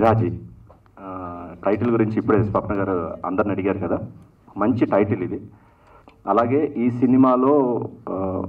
విరాజీ title గురించి ఇప్పుడే స్వప్న గారు అందరిని అడిగారు కదా, మంచి టైటిల్ ఇది. అలాగే ఈ సినిమాలో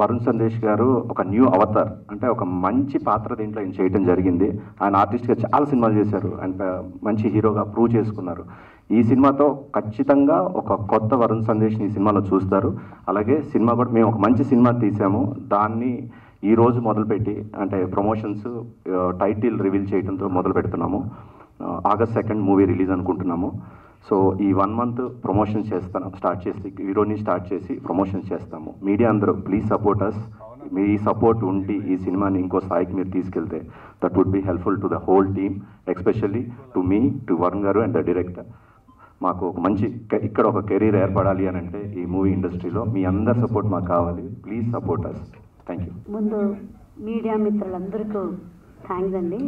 వరుణ్ సందేశ్ గారు ఒక న్యూ అవతార్, అంటే ఒక మంచి పాత్ర దీంట్లో ఆయన చేయడం జరిగింది. ఆయన ఆర్టిస్ట్గా చాలా సినిమాలు చేశారు అండ్ మంచి హీరోగా ప్రూవ్ చేసుకున్నారు. ఈ సినిమాతో ఖచ్చితంగా ఒక కొత్త వరుణ్ సందేశ్ని ఈ సినిమాలో చూస్తారు. అలాగే సినిమా కూడా మేము ఒక మంచి సినిమా తీసాము, దాన్ని ఈరోజు మొదలుపెట్టి అంటే ప్రమోషన్స్ టైటిల్ రివీల్ చేయడంతో మొదలు పెడుతున్నాము. August 2 మూవీ రిలీజ్ అనుకుంటున్నాము. సో ఈ 1 month ప్రమోషన్స్ స్టార్ట్ చేసి ప్రమోషన్స్ చేస్తాము. మీడియా అందరూ ప్లీజ్ సపోర్ట్ అస్. మీ సపోర్ట్ ఉండి ఈ సినిమాని ఇంకో స్థాయికి మీరు తీసుకెళ్తే that would be helpful to the whole team, especially to me, to Varun గారు అండ్ ద డైరెక్టర్. మాకు ఒక మంచి ఇక్కడ ఒక కెరీర్ ఏర్పడాలి అని అంటే ఈ మూవీ ఇండస్ట్రీలో మీ అందరి సపోర్ట్ మాకు కావాలి. Please support us. Thank you. ముందు మీడియా మిత్రులందరికీ థ్యాంక్స్ అండి.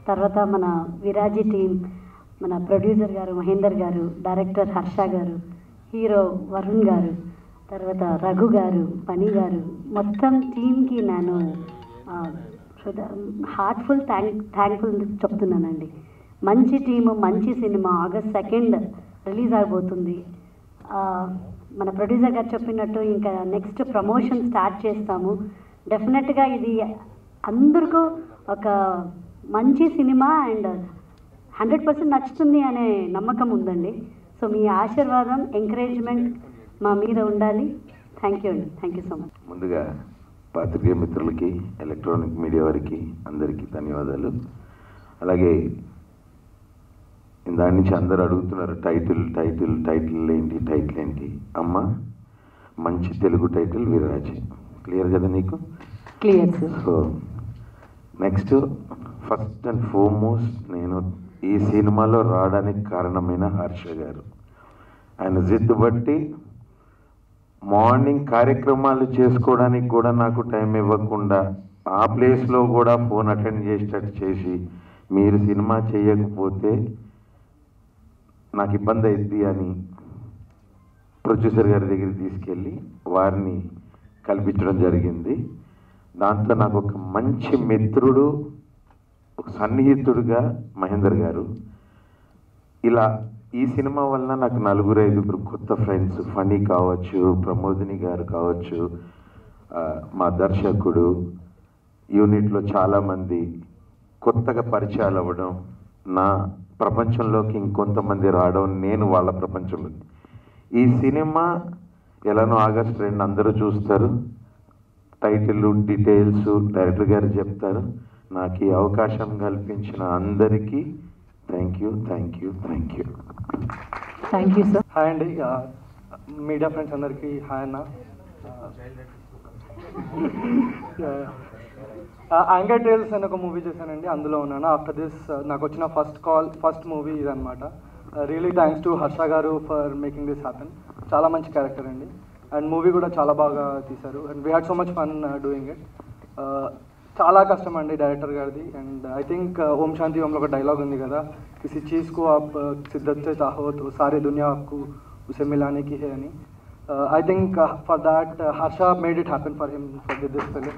తర్వాత మన విరాజీ టీం, మన ప్రొడ్యూసర్ గారు మహేందర్ గారు, డైరెక్టర్ హర్ష గారు, హీరో వరుణ్ గారు, తర్వాత రఘు గారు, పని గారు, మొత్తం టీంకి నేను హార్ట్ఫుల్ థ్యాంక్ఫుల్ చెప్తున్నానండి. మంచి టీము, మంచి సినిమా August 2 రిలీజ్ అయిపోతుంది. మన ప్రొడ్యూసర్ గారు చెప్పినట్టు ఇంకా నెక్స్ట్ ప్రమోషన్ స్టార్ట్ చేస్తాము. డెఫినెట్గా ఇది అందరికీ ఒక మంచి సినిమా అండ్ 100% నచ్చుతుంది అనే నమ్మకం ఉందండి. సో మీ ఆశీర్వాదం, ఎంకరేజ్మెంట్ మా మీద ఉండాలి. థ్యాంక్ యూ అండి. Thank you so much. ముందుగా పాత్రికేయ మిత్రులకి, ఎలక్ట్రానిక్ మీడియా వారికి అందరికీ ధన్యవాదాలు. అలాగే దాని నుంచి అందరూ అడుగుతున్నారు టైటిల్ ఏంటి అమ్మ, మంచి తెలుగు టైటిల్ విరాజీ. క్లియర్ కదా నీకు? Clear sir. So next, first and foremost నేను ఈ సినిమాలో రావడానికి కారణమైన హర్ష గారు. ఆయన జిద్దు బట్టి మార్నింగ్ కార్యక్రమాలు చేసుకోవడానికి కూడా నాకు టైం ఇవ్వకుండా ఆ ప్లేస్లో కూడా ఫోన్ అటెండ్ చేసేటట్టు చేసి, మీరు సినిమా చేయకపోతే నాకు ఇబ్బంది అవుద్ది అని ప్రొడ్యూసర్ గారి దగ్గరికి తీసుకెళ్ళి వారిని కల్పించడం జరిగింది. దాంట్లో నాకు ఒక మంచి మిత్రుడు, ఒక సన్నిహితుడుగా మహేందర్ గారు. ఇలా ఈ సినిమా వలన నాకు 4-5 కొత్త ఫ్రెండ్స్, ఫనీ కావచ్చు, ప్రమోదిని గారు కావచ్చు, మా దర్శకుడు, యూనిట్లో చాలామంది కొత్తగా పరిచయాలు అవ్వడం, నా ప్రపంచంలోకి ఇంకొంతమంది రావడం, నేను వాళ్ళ ప్రపంచంలో. ఈ సినిమా ఎలానో August 2 అందరూ చూస్తారు. టైటిల్, డీటెయిల్స్ డైరెక్టర్ గారు చెప్తారు. నాకు ఈ అవకాశం కల్పించిన అందరికీ థ్యాంక్ యూ సార్. హాయ్ అండి, మీడియా ఫ్రెండ్స్ అందరికీ హాయ్ అన్న. యాంగర్ టేల్స్ అని ఒక మూవీ చేశానండి, అందులో ఉన్నాను. ఆఫ్టర్ దిస్ నాకు వచ్చిన ఫస్ట్ మూవీ ఇదనమాట. రియలీ థ్యాంక్స్ టు హర్ష గారు ఫర్ మేకింగ్ దిస్ హ్యాపెన్. చాలా మంచి క్యారెక్టర్ అండి, అండ్ మూవీ కూడా చాలా బాగా తీశారు. And we had so much fun doing it. చాలా కష్టం అండి డైరెక్టర్ గారిది. అండ్ ఐ థింక్ ఓం శాంతి ఓంలో ఒక డైలాగ్ ఉంది కదా, కిసి చీజ్ को आप शिद्दत से चाहो तो सारे दुनिया आपको उसे मिलाने की है అని. I think for that Harsha made it happen for him for this film.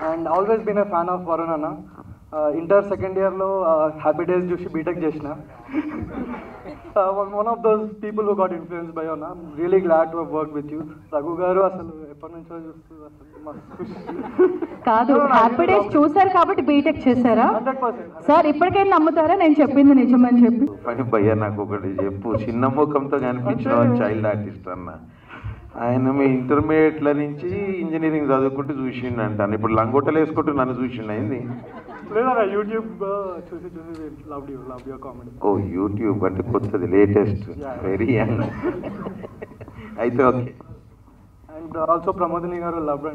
And always been a fan of Varun Anna. Inter second year లో హ్యాపీ డేస్ చూసి బీటెక్ చేసిన. One of those people who got influenced by Anna. I'm really glad to have worked with you. Raghu గారు అసలు ఎప్పటి నుంచో చూస్తూ కాదు, happy days చూసారు కాబట్టి బీటెక్ చేశారా 100%. సార్? ఇప్పటికైనా నమ్ముతారా నేను చెప్పింది నిజమని చెప్పి? పని భయ్యా నాకు ఒకటి చెప్పు, చిన్న ముఖంతో కనిపించిన చైల్డ్ ఆర్టిస్ట్ అన్న. ఆయన మీ ఇంటర్మీడియట్ల నుంచి ఇంజనీరింగ్ చదువుకుంటూ చూసిండు అంటాను. ఇప్పుడు లంగోటలు వేసుకుంటూ నన్ను చూసిండు అయింది. లేదా యూట్యూబ్ చూసి love your comedy. Oh YouTube అంటే కొత్తది, లేటెస్ట్, వెరీ యంగ్. అయితే ఓకే. అండ్ ఆల్సో ప్రమోదిని గారు love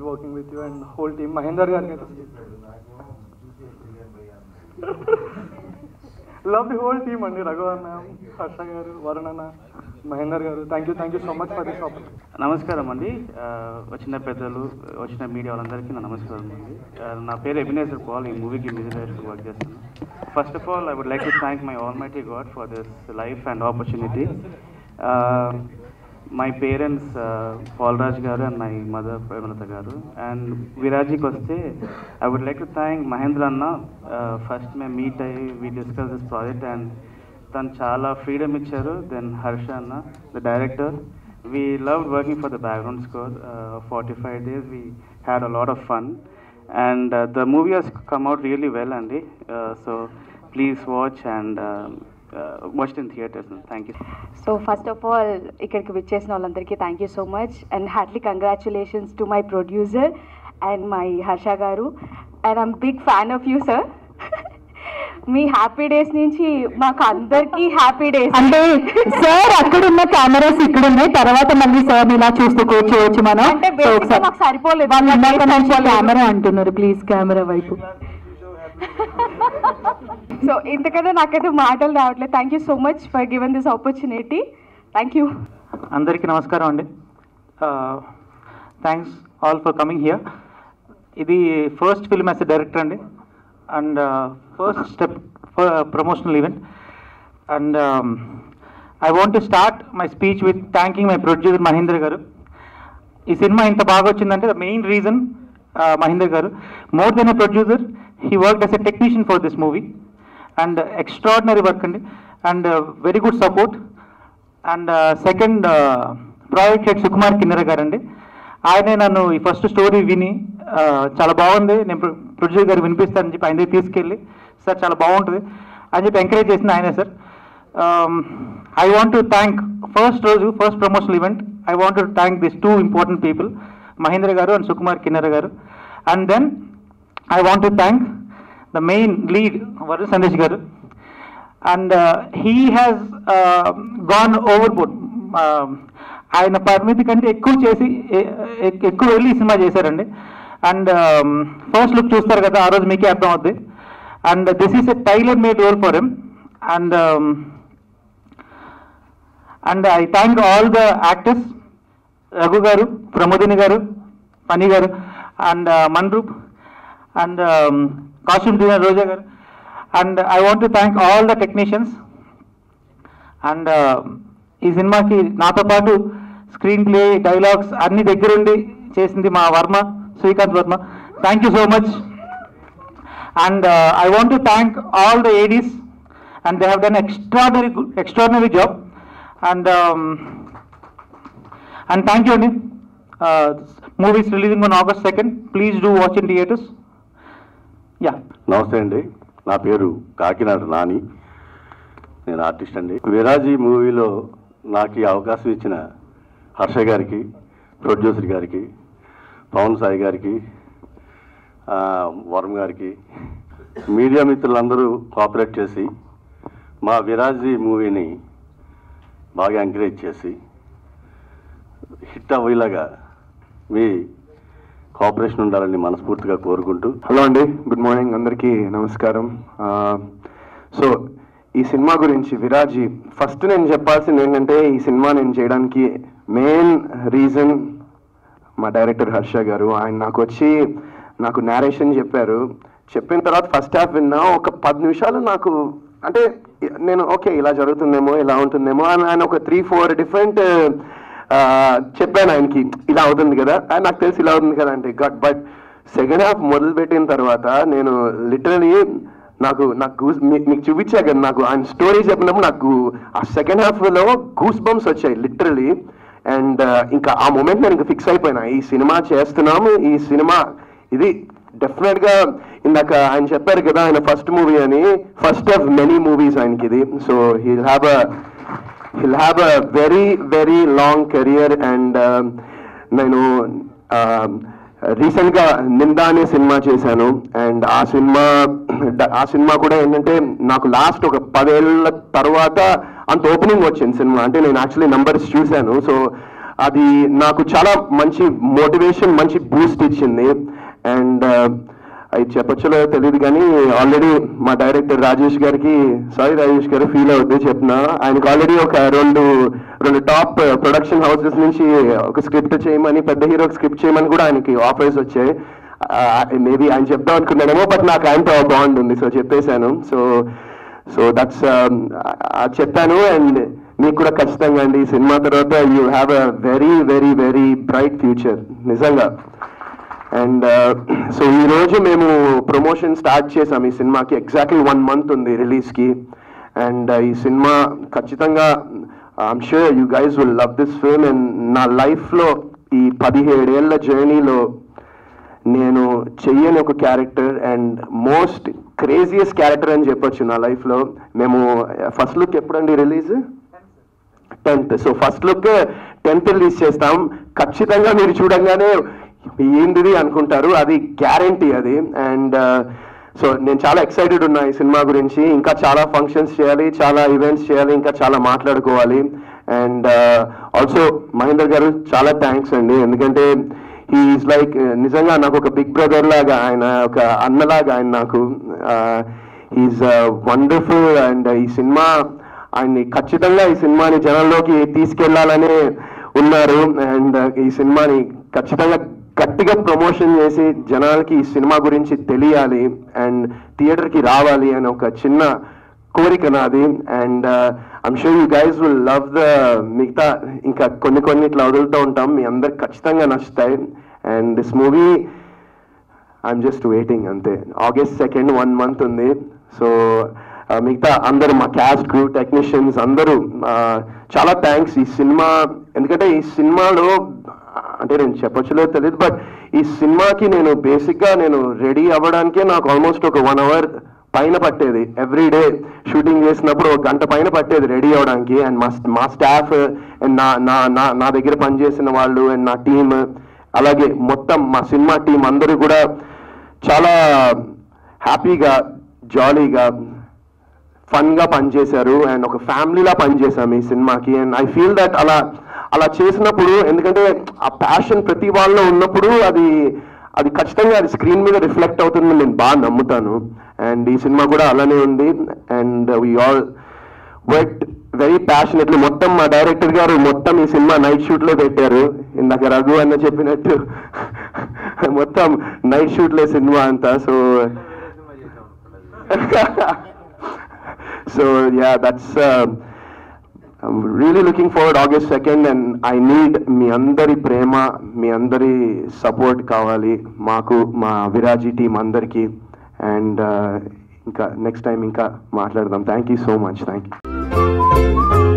working with you and whole team. Mahender గారికి లవ్ ది హోల్ టీమ్ అండి. రఘు అన్న, హర్ష గారు, వరుణ్ అన్న, మహేందర్ గారు, thank you so much for this opportunity. నమస్కారం అండి, వచ్చిన పెద్దలు, వచ్చిన మీడియా వాళ్ళందరికీ నా నమస్కారం అండి. నా పేరు ఎబినేజర్ పాల్. ఈ మూవీకి మ్యూజిక్ డైరెక్టర్ వర్క్ చేస్తాను. First of all I would like to thank my almighty God for this life and opportunity. My parents Paulraj గారు అండ్ మై మదర్ ప్రేమలత గారు. అండ్ విరాజీకి వస్తే I would like to thank Mahendra అన్న. First మేము meet అయ్యి we discuss this project and తను చాలా freedom ఇచ్చారు. దెన్ హర్ష అన్న the director, we loved working for the background score. 45 days we had a lot of fun and the movie has come out really well Andy. So please watch and watch it in theaters. Thank you. So first of all ఇక్కడికి విచ్చేసిన వాళ్ళందరికీ thank you so much and heartly congratulations to my producer and my Harsha garu. And I'm big fan of you sir. మీ happy days నుంచి మాకు అందరికీ happy days. అంటే sir అక్కడున్న cameras ఇక్కడ ఉన్నాయి, తర్వాత మళ్ళీ సార్ ఇలా చూస్తూ కూర్చోవచ్చు మనం. అంటే బేసిక్గా మాకు సరిపోలేదు. కెమెరా అంటున్నారు, ప్లీజ్ కెమెరా వైపు. సో ఇంతకన్నా నాకైతే మాటలు రావట్లేదు. Thank you so much for given this opportunity. Thank you. అందరికీ నమస్కారం అండి. Thanks all for coming here. ఇది first film as a director అండి and first step for promotional event. And I want to start my speech with thanking my producer Mahendra garu. ఈ cinema ఇంత బాగా వచ్చిందంటే the main reason Mahendra garu. More than a producer, he worked as a technician for this movie and extraordinary work అండి and very good support. And second project head Sukumar Kinnera garu అండి. ఆయనే నన్ను ఈ first story విని చాలా బాగుంది, నేను ప్రొడ్యూసర్ గారు వినిపిస్తానని చెప్పి ఆయన దగ్గర తీసుకెళ్ళి సార్ చాలా బాగుంటుంది అని చెప్పి ఎంకరేజ్ చేసింది ఆయనే sir. I want to thank first promotional event I want to thank this 2 important people, Mahendra garu and Sukumar Kinnera garu. And then I want to thank the main lead Varun Sandesh garu. And he has gone overboard. ఆయన పరిమితి కంటే ఎక్కువ చేసి ఎక్కువ వెళ్ళి ఈ సినిమా చేశారండి. And first look చూస్తారు కదా, ఆ రోజు మీకే అర్థం అవుద్ది. And this is a tailor made role for him. And I thank all the actors, Raghu గారు, ప్రమోదిని గారు, ఫనీ గారు and Manroop and costume designer Roja గారు. And I want to thank all the technicians. And ఈ సినిమాకి నాతో పాటు స్క్రీన్ ప్లే, డైలాగ్స్ అన్ని దగ్గరుండి చేసింది మా Varma, Srikanth Varma. Thank you so much. And I want to thank all the ADs and they have done extraordinary job. And thank you Andy. Movie is releasing on August 2nd. Please do watch in theaters. Yeah. నమస్తే అండి, నా పేరు కాకినాడ నాని, నేను artist అండి. విరాజీ మూవీలో నాకు ఈ అవకాశం ఇచ్చిన హర్ష గారికి, ప్రొడ్యూసర్ గారికి, పవన్ సాయి గారికి, వరుణ్ గారికి, మీడియా మిత్రులందరూ కోఆపరేట్ చేసి మా విరాజీ మూవీని బాగా ఎంకరేజ్ చేసి హిట్ అయ్యేలాగా మీ కోఆపరేషన్ ఉండాలని మనస్ఫూర్తిగా కోరుకుంటూ. హలో అండి, గుడ్ మార్నింగ్, అందరికీ నమస్కారం. సో ఈ సినిమా గురించి విరాజీ, ఫస్ట్ నేను చెప్పాల్సింది ఏంటంటే ఈ సినిమా నేను చేయడానికి మెయిన్ రీజన్ మా డైరెక్టర్ హర్ష గారు. ఆయన నాకు నేరేషన్ చెప్పారు. చెప్పిన తర్వాత ఫస్ట్ హాఫ్ విన్నా, ఒక 10 నిమిషాలు నాకు అంటే నేను ఓకే ఇలా జరుగుతుందేమో, ఇలా ఉంటుందేమో అని ఆయన ఒక 3-4 డిఫరెంట్ చెప్పాను ఆయనకి, ఇలా అవుతుంది కదా అని నాకు తెలిసి ఇలా అవుతుంది కదా అంటే. బట్ సెకండ్ హాఫ్ మొదలు పెట్టిన తర్వాత నేను లిటరలీ నాకు మీకు చూపించా కదా, నాకు ఆయన స్టోరీ చెప్పినప్పుడు నాకు ఆ సెకండ్ హాఫ్లో గూస్ బంప్స్ వచ్చాయి లిటరలీ. అండ్ ఇంకా ఆ మూమెంట్ నేను ఇంకా ఫిక్స్ అయిపోయినా, ఈ సినిమా చేస్తున్నాము, ఈ సినిమా ఇది డెఫినెట్గా. ఇందాక ఆయన చెప్పారు కదా ఆయన ఫస్ట్ మూవీ అని, ఫస్ట్ ఆఫ్ మెనీ మూవీస్ ఆయనకి ఇది. So he'll have a very very long career. And నేను రీసెంట్గా నిందా అనే సినిమా చేశాను. అండ్ ఆ సినిమా కూడా ఏంటంటే నాకు లాస్ట్ ఒక 10 ఏళ్ళ తర్వాత అంత ఓపెనింగ్ వచ్చింది సినిమా. అంటే నేను యాక్చువల్లీ నంబర్స్ చూశాను. సో అది నాకు చాలా మంచి మోటివేషన్, మంచి బూస్ట్ ఇచ్చింది. అండ్ అది చెప్పొచ్చులో తెలియదు కానీ ఆల్రెడీ మా డైరెక్టర్ రాజేష్ గారికి, సారీ రాజేష్ గారు ఫీల్ అవుద్ది చెప్తున్నా, ఆయనకు ఆల్రెడీ ఒక రెండు టాప్ ప్రొడక్షన్ హౌసెస్ నుంచి ఒక స్క్రిప్ట్ చేయమని, పెద్ద హీరోకి స్క్రిప్ట్ చేయమని కూడా ఆయనకి ఆఫర్స్ వచ్చాయి. మేబీ ఆయన చెప్దాం అనుకున్నాడేమో, బట్ నాకు ఆయనతో బాండ్ ఉంది, సో చెప్పేశాను. సో దట్స్ చెప్పాను. అండ్ మీకు కూడా ఖచ్చితంగా అండి ఈ సినిమా తర్వాత you have a very very very bright future నిజంగా. అండ్ సో ఈరోజు మేము ప్రమోషన్ స్టార్ట్ చేసాం ఈ సినిమాకి. ఎగ్జాక్ట్లీ 1 month ఉంది రిలీజ్కి. అండ్ ఈ సినిమా ఖచ్చితంగా I'm sure you guys will love this film. And నా లైఫ్లో ఈ 17 ఏళ్ల జర్నీలో నేను చెయ్యని ఒక character and most craziest character అని చెప్పొచ్చు నా లైఫ్లో. మేము ఫస్ట్ లుక్ ఎప్పుడండి release? 10th. So first look 10th release చేస్తాం. ఖచ్చితంగా మీరు చూడంగానే ఏంటిది అనుకుంటారు, అది గ్యారంటీ అది. అండ్ సో నేను చాలా ఎక్సైటెడ్ ఉన్నా ఈ సినిమా గురించి. ఇంకా చాలా ఫంక్షన్స్ చేయాలి, చాలా ఈవెంట్స్ చేయాలి, ఇంకా చాలా మాట్లాడుకోవాలి. అండ్ ఆల్సో మహేందర్ గారు చాలా థ్యాంక్స్ అండి, ఎందుకంటే హీఈస్ లైక్ నిజంగా నాకు ఒక బిగ్ బ్రదర్ లాగా, ఆయన ఒక అన్నలాగా ఆయన నాకు. He is wonderful. అండ్ ఈ సినిమా ఆయన్ని ఖచ్చితంగా ఈ సినిమాని జనంలోకి తీసుకెళ్లాలనే ఉన్నారు. అండ్ ఈ సినిమాని ఖచ్చితంగా గట్టిగా ప్రమోషన్ చేసి జనాలకి ఈ సినిమా గురించి తెలియాలి అండ్ థియేటర్కి రావాలి అని ఒక చిన్న కోరిక నాది. And I'm sure you guys will love the మిగతా ఇంకా కొన్ని ఇట్లా వదులుతూ ఉంటాం, మీ అందరికి ఖచ్చితంగా నచ్చుతాయి. And this movie I'm just waiting అంతే. August 2nd 1 month ఉంది. సో మిగతా అందరూ మా క్యాస్ట్ క్రూ టెక్నీషియన్స్ అందరూ చాలా థ్యాంక్స్. ఈ సినిమా ఎందుకంటే ఈ సినిమాలో అంటే నేను చెప్పొచ్చులో తెలియదు, బట్ ఈ సినిమాకి నేను బేసిక్గా నేను రెడీ అవ్వడానికే నాకు ఆల్మోస్ట్ ఒక 1 hour పైన పట్టేది. ఎవ్రీ డే షూటింగ్ చేసినప్పుడు 1 గంట పైన పట్టేది రెడీ అవ్వడానికి. అండ్ మా స్టాఫ్ అండ్ నా దగ్గర పనిచేసిన వాళ్ళు అండ్ నా టీమ్, అలాగే మొత్తం మా సినిమా టీం అందరూ కూడా చాలా హ్యాపీగా జాలీగా ఫన్గా పనిచేశారు అండ్ ఒక ఫ్యామిలీలా పనిచేశాము ఈ సినిమాకి. అండ్ ఐ ఫీల్ దట్ అలా చేసినప్పుడు, ఎందుకంటే ఆ ప్యాషన్ ప్రతి వాళ్ళలో ఉన్నప్పుడు అది ఖచ్చితంగా అది స్క్రీన్ మీద రిఫ్లెక్ట్ అవుతుందని నేను బాగా నమ్ముతాను. అండ్ ఈ సినిమా కూడా అలానే ఉంది. And we all worked very passionately. మొత్తం మా డైరెక్టర్ గారు మొత్తం ఈ సినిమా నైట్ షూట్లో పెట్టారు. ఇందాక రఘు అన్న చెప్పినట్టు మొత్తం నైట్ షూట్లో సినిమా అంతా. So yeah, that's I'm really looking forward August 2nd, and I need మీ అందరి ప్రేమ, మీ అందరి సపోర్ట్ కావాలి మాకు, మా విరాజీ టీం అందరికీ. అండ్ ఇంకా నెక్స్ట్ టైం ఇంకా మాట్లాడదాం. Thank you so much. Thank you.